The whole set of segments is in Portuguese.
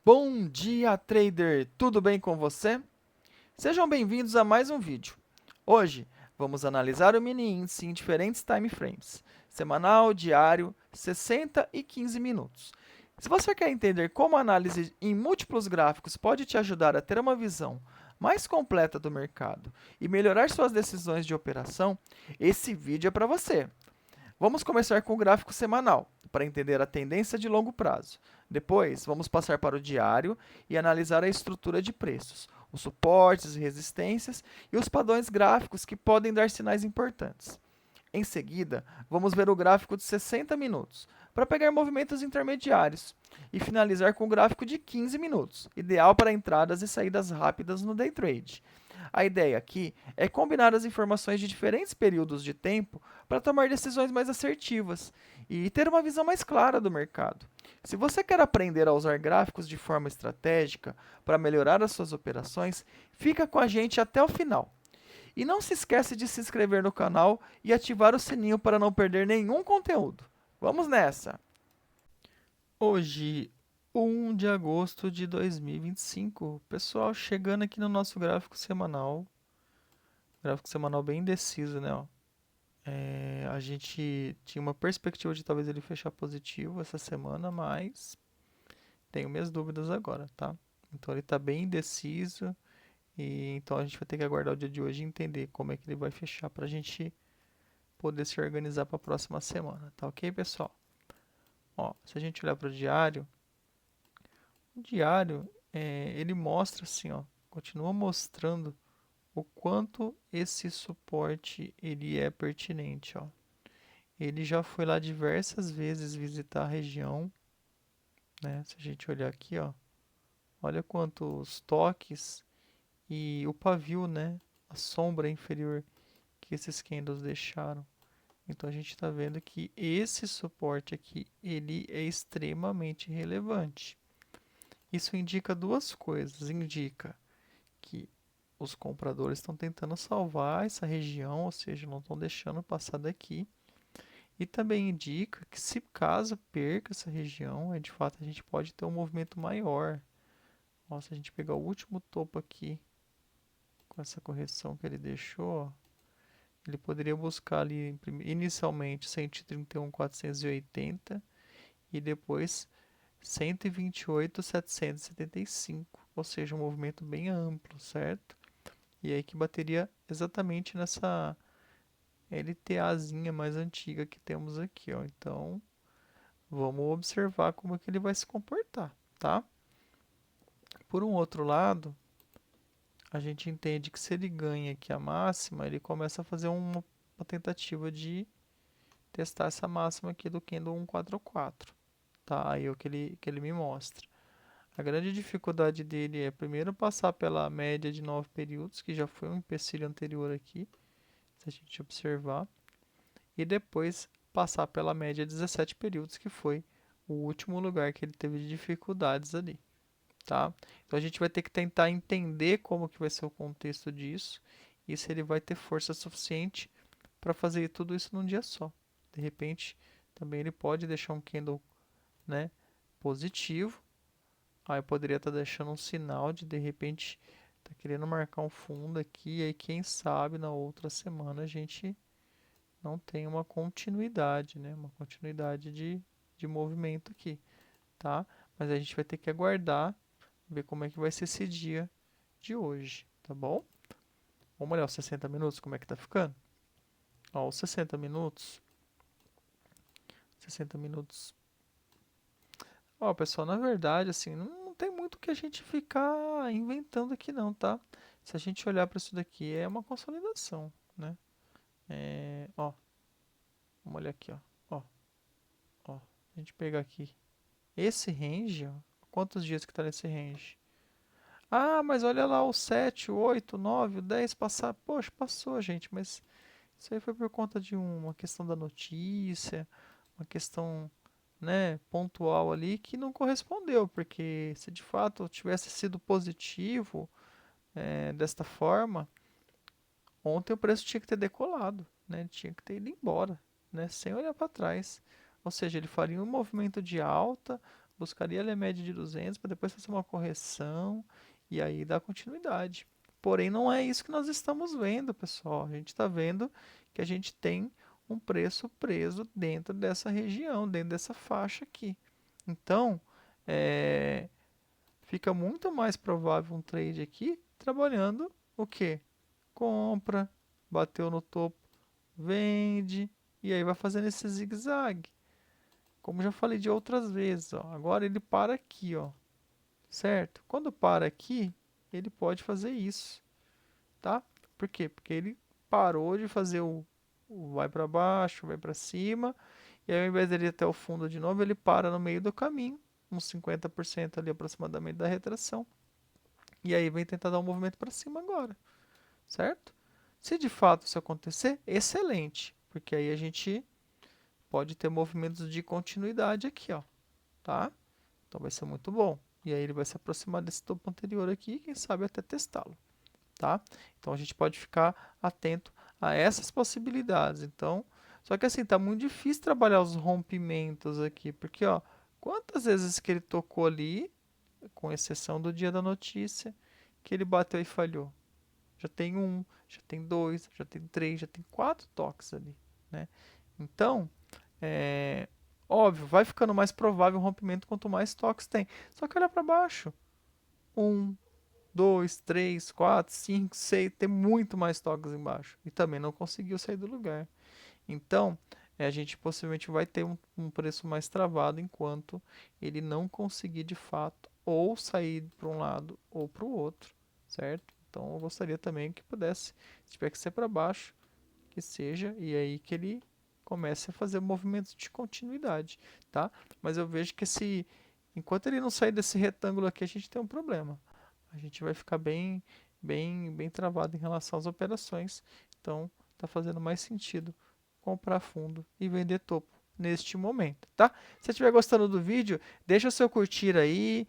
Bom dia, trader! Tudo bem com você? Sejam bem-vindos a mais um vídeo. Hoje, vamos analisar o mini índice em diferentes time frames, semanal, diário, 60 e 15 minutos. Se você quer entender como a análise em múltiplos gráficos pode te ajudar a ter uma visão mais completa do mercado e melhorar suas decisões de operação, esse vídeo é para você. Vamos começar com o gráfico semanal, para entender a tendência de longo prazo. Depois, vamos passar para o diário e analisar a estrutura de preços, os suportes e resistências e os padrões gráficos que podem dar sinais importantes. Em seguida, vamos ver o gráfico de 60 minutos, para pegar movimentos intermediários, e finalizar com o gráfico de 15 minutos, ideal para entradas e saídas rápidas no day trade. A ideia aqui é combinar as informações de diferentes períodos de tempo para tomar decisões mais assertivas e ter uma visão mais clara do mercado. Se você quer aprender a usar gráficos de forma estratégica para melhorar as suas operações, fica com a gente até o final. E não se esquece de se inscrever no canal e ativar o sininho para não perder nenhum conteúdo. Vamos nessa! Hoje, 1 de agosto de 2025. Pessoal, chegando aqui no nosso gráfico semanal. Gráfico semanal bem indeciso, né? Ó. A gente tinha uma perspectiva de talvez ele fechar positivo essa semana, mas tenho minhas dúvidas agora, tá? Então ele está bem indeciso e então a gente vai ter que aguardar o dia de hoje e entender como é que ele vai fechar para a gente poder se organizar para a próxima semana, tá ok, pessoal? Ó, se a gente olhar para o diário, ele mostra assim, ó, continua mostrando o quanto esse suporte ele é pertinente, ó. Ele já foi lá diversas vezes visitar a região, né? Se a gente olhar aqui, ó, olha quantos toques e o pavio, né? A sombra inferior que esses candles deixaram. Então a gente está vendo que esse suporte aqui ele é extremamente relevante. Isso indica duas coisas. Indica que os compradores estão tentando salvar essa região, ou seja, não estão deixando passar daqui. E também indica que se caso perca essa região, de fato a gente pode ter um movimento maior. Ó, se a gente pegar o último topo aqui, com essa correção que ele deixou, ó, ele poderia buscar ali inicialmente 131.480 e depois 128.775, ou seja, um movimento bem amplo, certo? E aí que bateria exatamente nessa LTAzinha mais antiga que temos aqui, ó. Então, vamos observar como é que ele vai se comportar, tá? Por um outro lado, a gente entende que se ele ganha aqui a máxima, ele começa a fazer uma tentativa de testar essa máxima aqui do candle 144, tá? Aí é o que ele me mostra. A grande dificuldade dele é primeiro passar pela média de 9 períodos, que já foi um empecilho anterior aqui, se a gente observar, e depois passar pela média de 17 períodos, que foi o último lugar que ele teve de dificuldades ali, tá? Então a gente vai ter que tentar entender como que vai ser o contexto disso e se ele vai ter força suficiente para fazer tudo isso num dia só. De repente, também ele pode deixar um candle, né, positivo. Aí poderia estar deixando um sinal de repente tá querendo marcar um fundo aqui, e aí quem sabe na outra semana a gente não tem uma continuidade, né? Uma continuidade de movimento aqui, tá? Mas a gente vai ter que aguardar, ver como é que vai ser esse dia de hoje, tá bom? Vamos olhar os 60 minutos, como é que tá ficando? Ó, os 60 minutos. Ó, pessoal, na verdade, assim, não tem muito que a gente ficar inventando aqui não, tá? Se a gente olhar para isso daqui, é uma consolidação, né? Ó, vamos olhar aqui, ó. Ó, ó. A gente pegar aqui esse range, ó. Quantos dias que tá nesse range? Ah, mas olha lá o 7, o 8, o 9, o 10 passar. Poxa, passou, gente, mas isso aí foi por conta de uma questão da notícia, uma questão, né, pontual ali que não correspondeu, porque se de fato tivesse sido positivo desta forma, ontem o preço tinha que ter decolado, né, tinha que ter ido embora, né, sem olhar para trás. Ou seja, ele faria um movimento de alta, buscaria ali a média de 200 para depois fazer uma correção e aí dar continuidade. Porém, não é isso que nós estamos vendo, pessoal. A gente está vendo que a gente tem um preço preso dentro dessa região, dentro dessa faixa aqui. Então, é, fica muito mais provável um trade aqui trabalhando o quê? Compra, bateu no topo, vende, e aí vai fazendo esse zigue-zague. Como já falei de outras vezes, ó. Agora ele para aqui, ó, certo? Quando para aqui, ele pode fazer isso, tá? Por quê? Porque ele parou de fazer o vai para baixo, vai para cima, e aí ao invés dele ir até o fundo de novo, ele para no meio do caminho, uns 50% ali aproximadamente da retração, e aí vem tentar dar um movimento para cima agora, certo? Se de fato isso acontecer, excelente, porque aí a gente pode ter movimentos de continuidade aqui, ó, tá? Então vai ser muito bom. E aí ele vai se aproximar desse topo anterior aqui, e quem sabe até testá-lo, tá? Então a gente pode ficar atento a essas possibilidades. Então, só que assim, tá muito difícil trabalhar os rompimentos aqui, porque ó, quantas vezes que ele tocou ali, com exceção do dia da notícia, que ele bateu e falhou? Já tem um, já tem dois, já tem três, já tem quatro toques ali, né? Então, é, óbvio, vai ficando mais provável o rompimento quanto mais toques tem. Só que olha para baixo. Um, dois, três, quatro, cinco, seis. Tem muito mais toques embaixo. E também não conseguiu sair do lugar. Então, a gente possivelmente vai ter um preço mais travado enquanto ele não conseguir de fato ou sair para um lado ou para o outro, certo? Então, eu gostaria também que pudesse, se tiver que ser para baixo, que seja, e aí que ele comece a fazer movimentos de continuidade, tá? Mas eu vejo que enquanto ele não sair desse retângulo aqui, a gente tem um problema. A gente vai ficar bem travado em relação às operações. Então, tá fazendo mais sentido comprar fundo e vender topo neste momento, tá? Se você estiver gostando do vídeo, deixa o seu curtir aí,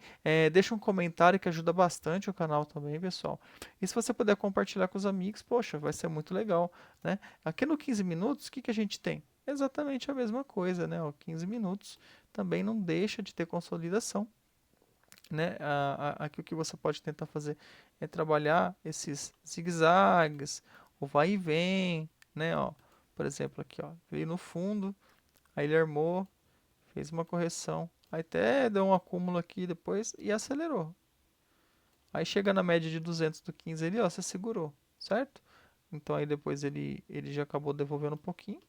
deixa um comentário que ajuda bastante o canal também, pessoal. E se você puder compartilhar com os amigos, poxa, vai ser muito legal, né? Aqui no 15 minutos, o que que a gente tem? Exatamente a mesma coisa, né? O 15 minutos também não deixa de ter consolidação, né? Aqui o que você pode tentar fazer é trabalhar esses zigue-zagues, o vai e vem, né? Ó, por exemplo, aqui, ó, veio no fundo, aí ele armou, fez uma correção, aí até deu um acúmulo aqui depois e acelerou. Aí chega na média de 200 do 15 ali, ó, você segurou, certo? Então aí depois ele já acabou devolvendo um pouquinho,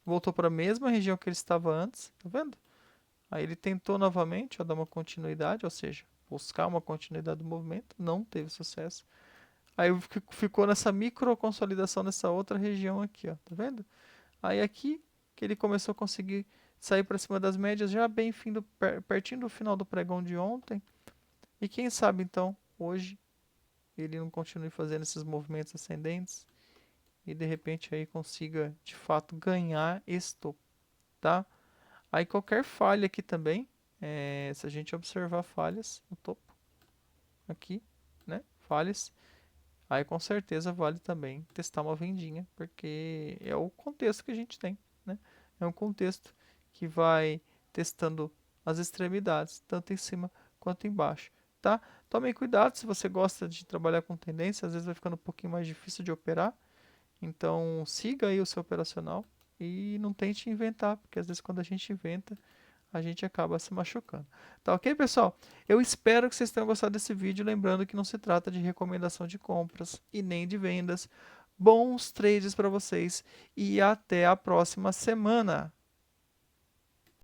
voltou para a mesma região que ele estava antes, tá vendo? Aí ele tentou novamente, ó, dar uma continuidade, ou seja, buscar uma continuidade do movimento, não teve sucesso. Aí ficou nessa micro consolidação nessa outra região aqui, ó, tá vendo? Aí aqui que ele começou a conseguir sair para cima das médias já bem pertinho do final do pregão de ontem. E quem sabe então, hoje ele não continue fazendo esses movimentos ascendentes e de repente aí consiga de fato ganhar esse topo, tá? Aí qualquer falha aqui também, se a gente observar falhas no topo, aqui, né? Falhas, aí com certeza vale também testar uma vendinha, porque é o contexto que a gente tem, né? É um contexto que vai testando as extremidades, tanto em cima quanto embaixo, tá? Tomem cuidado se você gosta de trabalhar com tendência, às vezes vai ficando um pouquinho mais difícil de operar, então siga aí o seu operacional e não tente inventar, porque às vezes quando a gente inventa, a gente acaba se machucando. Tá ok, pessoal? Eu espero que vocês tenham gostado desse vídeo, lembrando que não se trata de recomendação de compras e nem de vendas. Bons trades para vocês e até a próxima semana!